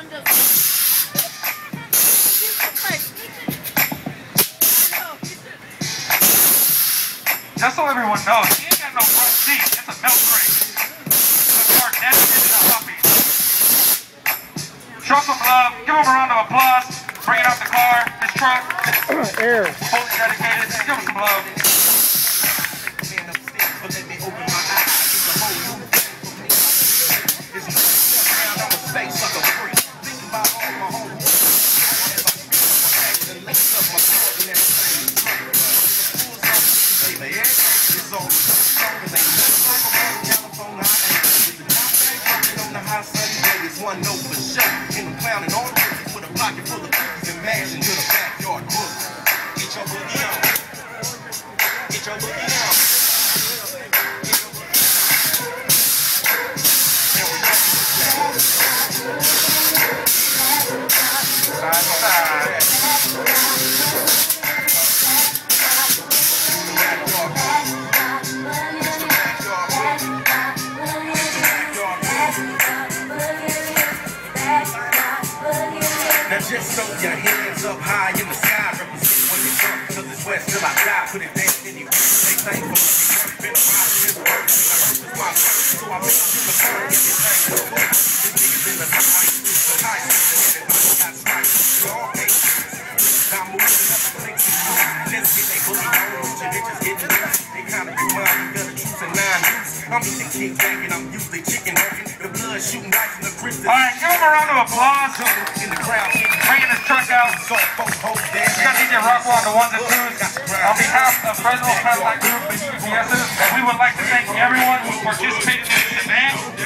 Just so everyone knows, he ain't got no front seat. It's a milk crate. It's a car dedicated to puppies. Show some love. Give him a round of applause. Bringing out the car, his truck. Air. Fully dedicated. Give him some love. One note for sure. In the clown and all the bitches with a pocket full of cookies and mash into the backyard book. Get your boogie on. Get your boogie on. Side to side. Now just throw your hands up high in the sky, represent when you're drunk, cause it's west till I die. Put it down anyway, they thankful. Been around this world, and I hope it's my first. So I make them the turn, everything to the book. The niggas in the high school, the high school, and everybody got stripes. We all hate this. I'm moving up, think you do. Let's get they boogie on, your bitches getting loose. They kinda remind me of the truth and 9 news. I'm eating kick back and I'm usually chicken hurting. The blood shooting nice in the crystal. Alright, give him a round of applause. In the crowd, Bringing his truck out. We got DJ Rockwell on the ones and twos. On behalf of Fresno Fast Group and UPSs, we would like to thank everyone who participated in this event.